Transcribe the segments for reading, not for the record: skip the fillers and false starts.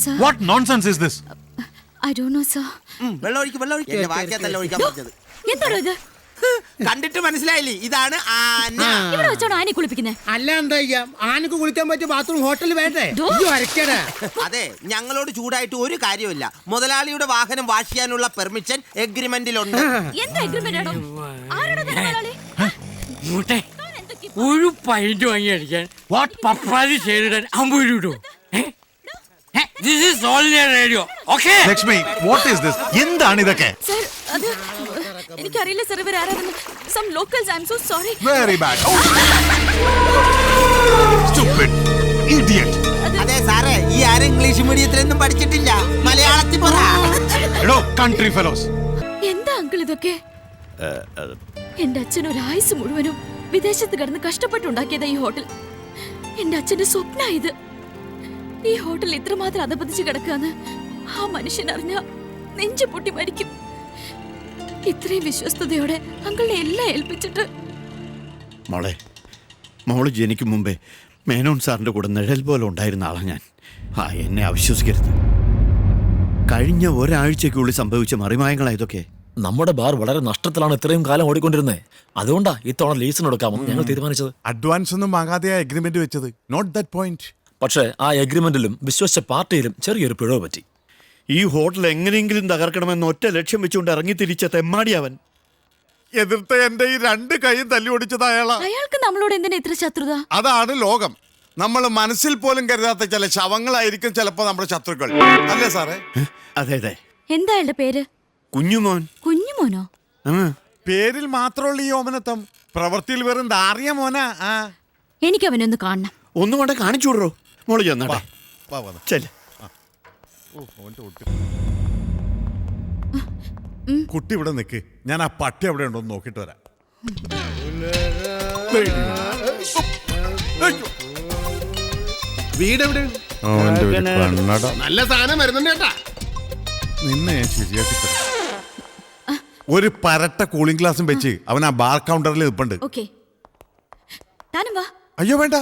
Sir. What nonsense is this? I don't know, sir. വെള്ളം ഒഴിക്കും എന്റെ വാക്യത്തല്ല ഒഴിക്കാൻ പറഞ്ഞത്. എന്താണ് ഇത്? കണ്ടിട്ട് മനസ്സിലായില്ലേ, ഇതാണ് ആന. ഇവിടെ വെച്ചാണോ ആനയെ കുളിപ്പിക്കുന്നത്? അല്ല എന്താ ചെയ്യാം, ആനക്ക് കുളിക്കാൻ പറ്റിയ ബാത്റൂം ഹോട്ടലിൽ വേണ്ടേ? അതെ, ഞങ്ങളോട് ചൂടായിട്ട് ഒരു കാര്യമില്ല. മുതലാളിയുടെ വാഹനം വാഷ് ചെയ്യാനുള്ള പെർമിഷൻ എഗ്രിമെന്റിലുണ്ട്. എന്താ എഗ്രിമെന്റ് ആണോ? ആരാണ് ഇത് മുതലാളി? ഒരു പൈന്റ് വാങ്ങി അടിക്കാൻ പപ്പാതി ചെയ്തിടാൻ 50 രൂപ. This is all in radio. Okay. Lakshmi, what is this? എന്താണ് ഇതൊക്കെ? സർ, അത് എനിക്കറിയില്ല സർ, ഇവർ ആരാണെന്ന്. Some locals, I'm so sorry. Very bad. Oh. Stupid idiot. അതെ സാറേ, ഈ ആരും ഇംഗ്ലീഷ് മീഡിയത്തിലൊന്നും പഠിച്ചിട്ടില്ല, മലയാളത്തിൽ പറ. എടോ country fellows. എന്താ അങ്കിൾ ഇതൊക്കെ? എന്റെ അച്ഛൻ ഒരു ആയുസ് മുഴുവനും വിദേശത്ത് കിടന്ന് കഷ്ടപ്പെട്ടുണ്ടാക്കിയതാ ഈ ഹോട്ടൽ. എന്റെ അച്ഛന്റെ സ്വപ്ന ഇത്. ഈ ഹോട്ടൽ ഇത്രമാത്രം അധപതിച്ച് കിടക്കാന്ന് ആ മനുഷ്യൻ അറിഞ്ഞ നെഞ്ചു പൊട്ടി മരിക്കും. ഇത്രയും വിശ്വസ്തയോടെ അങ്കിളിനെ എല്ലാം ഏൽപ്പിച്ചിട്ട്. മോള് ജനിക്കും മുമ്പേ മേനോൻ സാറിന്റെ കൂടെ നിഴൽ പോലെ ഉണ്ടായിരുന്ന ആളാ ഞാൻ. എന്നെ അവിശ്വസിക്കരുത്. കഴിഞ്ഞ ഒരാഴ്ചക്കുള്ളിൽ സംഭവിച്ച മറിമായങ്ങളാ ഇതൊക്കെ. നമ്മുടെ ബാർ വളരെ നഷ്ടത്തിലാണ് ഇത്രയും കാലം ഓടിക്കൊണ്ടിരുന്നത്. അതുകൊണ്ടാ ഇത്തവണ ലീസിന് എടുക്കാമെന്ന് ഞങ്ങൾ തീരുമാനിച്ചത്. അഡ്വാൻസ് ഒന്നും വാങ്ങാതെ എഗ്രിമെന്റ് വെച്ചത്. Note that point. പക്ഷേ ആ എഗ്രിമെന്റിലും വിശ്വസിച്ച പാർട്ടിയിലും ചെറിയൊരു പിഴവ് പറ്റി. ഈ ഹോട്ടൽ എങ്ങനെയെങ്കിലും തകർക്കണമെന്ന് ഒറ്റ ലക്ഷ്യം വെച്ചുകൊണ്ട് ഇറങ്ങി തിരിച്ച തെമ്മാടി അവൻ. എതിർത്ത എന്റെ ഈ രണ്ട് കൈയും തല്ലി ഓടിച്ചത് അയാളാ. അയാൾക്ക് നമ്മളോട് എന്തിനാ ഇത്ര ശത്രുത? അതാണ് ലോകം. നമ്മൾ മനസ്സിൽ പോലും കരുതാത്ത ചില ശവങ്ങളായിരിക്കും ചിലപ്പോ നമ്മുടെ ശത്രുക്കൾ, അല്ലേ സാറേ? അതെ അതെ. എന്താ അയാളുടെ പേര്? കുഞ്ഞുമോൻ. കുഞ്ഞുമോനോ? പേരിൽ മാത്രമുള്ള ഈ ഓമനത്വം, പ്രവൃത്തിയിൽ വെറും ദാറിയ മോനാ. എനിക്ക് അവനൊന്ന് കാണണം. ഒന്നും കൊണ്ട് കാണിച്ചു വിടറോ. മോള് ചെന്നാട്ടെ. കുട്ടി ഇവിടെ നിക്ക്, ഞാൻ ആ പട്ടി അവിടെ ഉണ്ടോ നോക്കിട്ട് വരാം. വീട് എവിടെ? നല്ല സാധനം വരുന്നുണ്ട് കേട്ടാ. നിന്നെ ഞാൻ ശരിയാക്കി തരാം. ഒരു പരട്ട കൂളിംഗ് ഗ്ലാസും വെച്ച് അവൻ ആ ബാർ കൗണ്ടറിൽ നിൽപ്പുണ്ട്. താനും വാ. അയ്യോ വേണ്ട,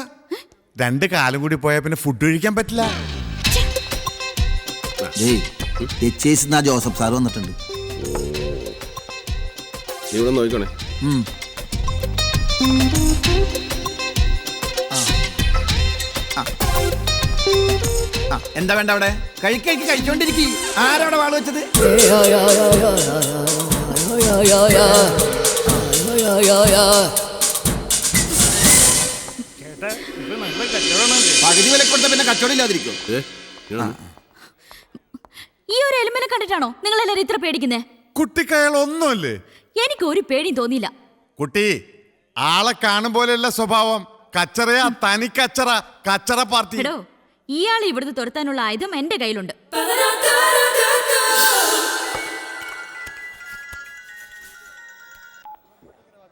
2 കാലം കൂടി പോയാൽ പിന്നെ ഫുഡ് കഴിക്കാൻ പറ്റില്ല. ജോസഫ് സാർ വന്നിട്ടുണ്ട്. ഇവിടെ നോക്കണേ. എന്താ വേണ്ട അവിടെ? കഴിച്ചോണ്ടിരിക്കും. ആരവിടെ വാള് വെച്ചത്? പകുതി വിലക്ക് കൊടുത്ത പിന്നെ കച്ചവടം ഇല്ലാതിരിക്കും. ഈ ഒരു എലിമിനെ കണ്ടിട്ടാണോ നിങ്ങൾ എല്ലാരും ഇത്ര പേടിക്കുന്നേ? കുട്ടിക്കയാൾ ഒന്നുമല്ലേ? എനിക്ക് ഒരു പേടിയും തോന്നിയില്ല. കുട്ടി ആളെ കാണും പോലെയല്ല സ്വഭാവം. കച്ചറയാ, തനി കച്ചറ. കച്ചറ പാർട്ടി. എടോ, ഇയാളെ ഇവിടുന്ന് തുരത്താനുള്ള ആയുധം എന്റെ കയ്യിലുണ്ട്.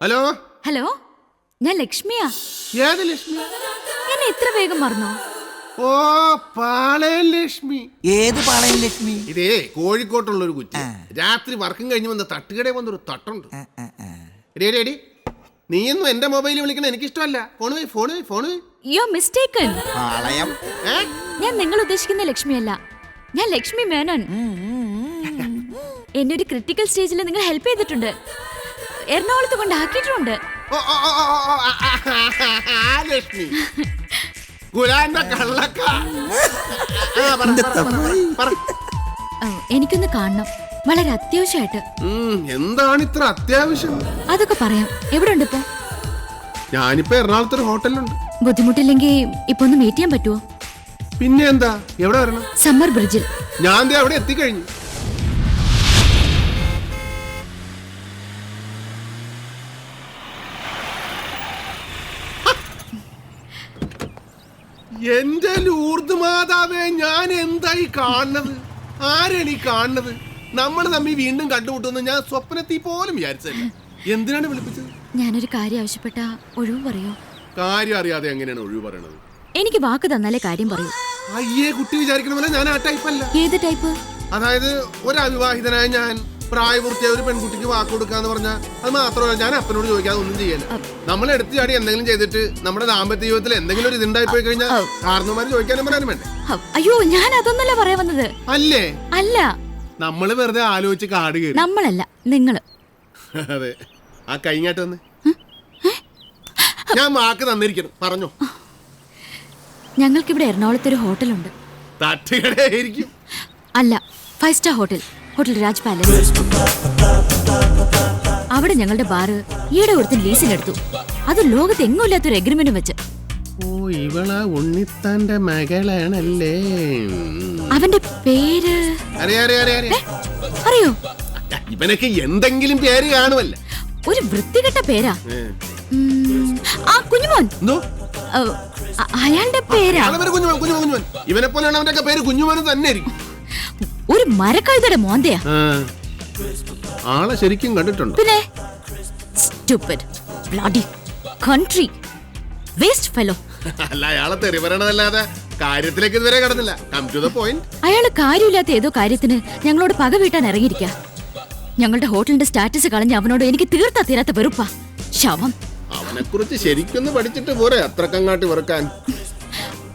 ഹലോ ഹലോ, ഞാൻ ലക്ഷ്മിയാ. ഏത് ലക്ഷ്മി? എന്നെ ഇത്ര വേഗം മറന്നോ? ഓ, പാളയം ലക്ഷ്മി. ഏത് പാളയം ലക്ഷ്മി? ഇതേ കോഴിക്കോട്ടുള്ള ഒരു കുറ്റി. രാത്രി വർക്കും കഴിഞ്ഞ് വന്ന തട്ടുകടയിൽ വന്നൊരു തട്ടുണ്ട്. എടി, നീയൊന്നും എന്റെ മൊബൈലിൽ വിളിക്കണ എനിക്കിഷ്ടമല്ല. Phone you are mistaken. Palayam? ഞാൻ നിങ്ങൾ ഉദ്ദേശിക്കുന്ന ലക്ഷ്മിയല്ല, ഞാൻ ലക്ഷ്മി മേനോൻ. എന്നെ ഒരു ക്രിട്ടിക്കൽ സ്റ്റേജിൽ നിങ്ങൾ ഹെൽപ്പ് ചെയ്തിട്ടുണ്ട്. എറണാകുളത്ത് കൊണ്ടാക്കിയിട്ടുണ്ട്. ലക്ഷ്മി ഗുലാന്റെ കള്ളക്ക. എനിക്കൊന്ന് കാണണം, വളരെ അത്യാവശ്യമായിട്ട്. എന്താണ് ഇത്ര അത്യാവശ്യം? അതൊക്കെ പറയാം. എവിടെ ഉണ്ട് ഇപ്പൊ? ഞാനിപ്പോ എറണാകുളത്ത് ഒരു ഹോട്ടലിലുണ്ട്. ബുദ്ധിമുട്ടില്ലെങ്കിൽ ഇപ്പൊ ഒന്ന് മീറ്റ് ചെയ്യാൻ പറ്റുമോ? പിന്നെ എന്താ, എവിടെ വരണം? സമ്മർ ബ്രിഡ്ജിൽ. ഞാൻ അവിടെ എത്തിക്കഴിഞ്ഞു. എന്റെ ലൂർദ് മാതാവേ, ഞാൻ എന്തായി കാണുന്നത്? ആരാണ് ഈ കാണുന്നത്? നമ്മൾ തമ്മിൽ വീണ്ടും കണ്ടുമുട്ടുമെന്ന് ഞാൻ സ്വപ്നത്തിൽ പോലും വിചാരിച്ചല്ല. എന്തിനാണ് വിളിപ്പിച്ചത്? ഞാനൊരു കാര്യം ആവശ്യപ്പെട്ട ഒഴിവ് പറയോ? കാര്യം അറിയാതെ എങ്ങനെയാണ് ഒഴിവ് പറയണത്? എനിക്ക് വാക്ക് തന്നാലേ കാര്യം പറയൂ. അയ്യേ, കുട്ടി വിചാരിക്കണ പോലെ ഞാൻ ആ ടൈപ്പല്ല. ഏത് ടൈപ്പ്? അതായത് ഒരു അവിവാഹിതനായ ഞാൻ പ്രായപൂർത്തിയായ ഒരു പെൺകുട്ടിക്ക് വാക്ക് കൊടുക്കാന്ന് പറഞ്ഞാൽ അത് മാത്രമല്ല, ഞാൻ അപ്പനോട് ചോദിക്കാതെ ഒന്നും ചെയ്യല. നമ്മൾ എടുത്തു ചാടി എന്തെങ്കിലും ചെയ്തിട്ട് നമ്മുടെ ദാമ്പത്യ ജീവിതത്തിൽ എന്തെങ്കിലും ഒരു ഇതുണ്ടായി പോയി കഴിഞ്ഞാൽ കാരണവന്മാര് ചോദിക്കാനും പറയാനും വേണ്ടേ? അയ്യോ, ഞാൻ അതൊന്നല്ല പറയാൻ വന്നത്. അല്ലേ? അല്ല, നമ്മള് വെറുതെ ആലോചിച്ച് കാട് കയറി. നമ്മളല്ല, നിങ്ങള്. അതെ, ആ കൈങ്ങാട്ട് വന്ന് ഞാൻ വാക്ക് തന്നിരിക്കണം, പറഞ്ഞോ. ഞങ്ങൾക്കിവിടെ എറണാകുളത്തൊരു ഹോട്ടലുണ്ട്. തട്ടുകടയായിരിക്കും. അല്ല, 5 star hotel, hotel Raj palace. അവിടെ ഞങ്ങളുടെ ബാറ് ഈയിടെ ഒരുത്തിന് ലീസിനെടുത്തു. അത് ലോകത്ത് എങ്ങുമില്ലാത്തൊരു എഗ്രിമെന്റും വെച്ച്. ഓ, ഇവളാ ഉണ്ണിത്താന്റെ മകളാണല്ലേ. അവന്റെ പേര് അറിയോ? ഇവനൊക്കെ എന്തെങ്കിലും പേര് കാണുമല്ല. ഒരു വൃത്തികെട്ട പേരാ. ആ കുഞ്ഞുമോൻ. അയാളുടെ പേരാ കുഞ്ഞുമോൻ. ഇവനെ പോലെയാണ് അവന്റെ പേര് കുഞ്ഞുമോൻ തന്നെ ആയിരിക്കും. ഒരു മരക്കഴുതയുടെ മോന്തയാ. ആളെ ശരിക്കും കണ്ടിട്ടുണ്ടോ? പിന്നെ stupid bloody country waste fellow. അല്ല, അയാളെ തെറി പറയണതല്ലാതെ കാര്യത്തിലേക്ക് ഇതുവരെ കടന്നില്ല. Come to the point. അയാള് കാര്യമില്ലാത്ത ഏതോ കാര്യത്തിന് ഞങ്ങളോട് പക വീട്ടാൻ ഇറങ്ങിയിരിക്ക. ഞങ്ങളുടെ ഹോട്ടലിന്റെ സ്റ്റാറ്റസ് കളഞ്ഞ അവനോട് എനിക്ക് തീരാത്ത വെറുപ്പാ. ശവം. അവനെ കുറിച്ച് ശരിക്കൊന്ന് പഠിച്ചിട്ട് പോരെ അത്രക്കങ്ങാട്ട് വെറുക്കാൻ.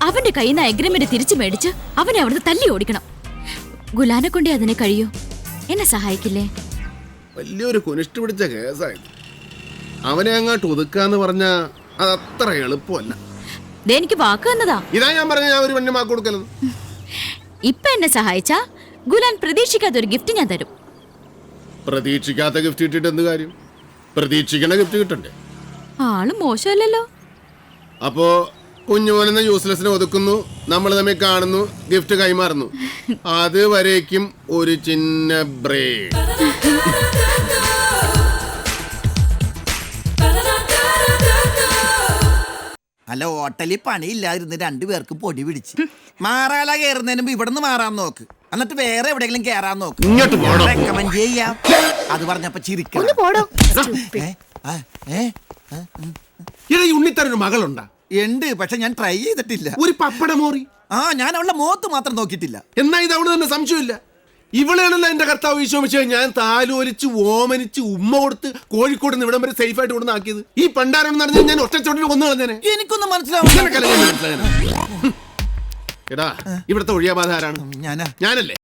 അവന്റെ കയ്യിൽ നിന്ന് അഗ്രിമെന്റ് തിരിച്ചു മേടിച്ച് അവനെ അവിടുന്ന് തല്ലി ഓടിക്കണം. ഗുലാനെ കൊണ്ടേ അതിനെ കഴിയൂ. എന്നെ സഹായിക്കില്ലേ? വലിയൊരു കുനിഷ്ട് പിടിച്ച കേസായി. അവനെ അങ്ങോട്ട് ഒതുക്കാന്ന് പറഞ്ഞ അതത്ര എളുപ്പമല്ല. എനിക്ക് വാക്ക് തന്നതാ. ഇതാ ഞാൻ പറഞ്ഞ, ഞാൻ ഒരു പെണ്ണ് വാക്ക് കൊടുക്കലെന്ന്. ഇപ്പൊ എന്നെ സഹായിച്ചാ ഗുലാൻ പ്രതീക്ഷിക്കാത്ത ഒരു ഗിഫ്റ്റ് ഞാൻ തരും. പ്രതീക്ഷിക്കാത്ത ഗിഫ്റ്റ് കിട്ടിയിട്ട് എന്ത് കാര്യം? പ്രതീക്ഷിക്കണ ഗിഫ്റ്റ് കിട്ടണ്ടേ? ആള് മോശമല്ലല്ലോ. അപ്പോ കുഞ്ഞുമോനെന്ന യൂസ്ലെസ്സിനെ ഒതുക്കുന്നു, നമ്മൾ തമ്മിൽ കാണുന്നു, ഗിഫ്റ്റ് കൈമാറുന്നു. അതുവരേക്കും ഒരു ചിന്ന ബ്രേക്ക്. അല്ല, ഹോട്ടലിൽ പണിയില്ലാതിരുന്ന് രണ്ടുപേർക്ക് പൊടി പിടിച്ച് മാറാല കയറുന്നതിന് മുമ്പ് ഇവിടുന്ന് മാറാൻ നോക്ക്. എന്നിട്ട് വേറെ എവിടെയെങ്കിലും കേറാൻ നോക്ക്. ഇങ്ങോട്ട് പോടോ. റെക്കമെൻഡ് ചെയ്യാം. അത് പറഞ്ഞപ്പോ ചിരിക്കണം. ഈ ഉണ്ണിത്തരൊരു മകളുണ്ടാ? ഉണ്ട്, പക്ഷെ ഞാൻ ട്രൈ ചെയ്തിട്ടില്ല. ഒരു പപ്പട മോറി. ഞാൻ അവളുടെ മുഖത്ത് മാത്രം നോക്കിയിട്ടില്ല. എന്നാ ഇത് അവള് തന്നെ സംശയമില്ല. ഇവളാണല്ലോ എന്റെ കർത്താവ് ഈശോമിശിഹായെ ഞാൻ താലോലിച്ച് ഓമനിച്ച് ഉമ്മ കൊടുത്ത് കോഴിക്കോട് നിന്ന് ഇവിടം വരെ സേഫ് ആയിട്ട് കൊണ്ടുവന്നാക്കിയത്. ഈ പണ്ടാരം നടന്ന് ഞാൻ ഒറ്റച്ചോട്ടിൽ കൊന്നു കളഞ്ഞേനെ. എനിക്കൊന്നും മനസ്സിലാവും. എടാ, ഇവിടുത്തെ ഒഴിയാബാധ ആരാണ്? ഞാനല്ലേ?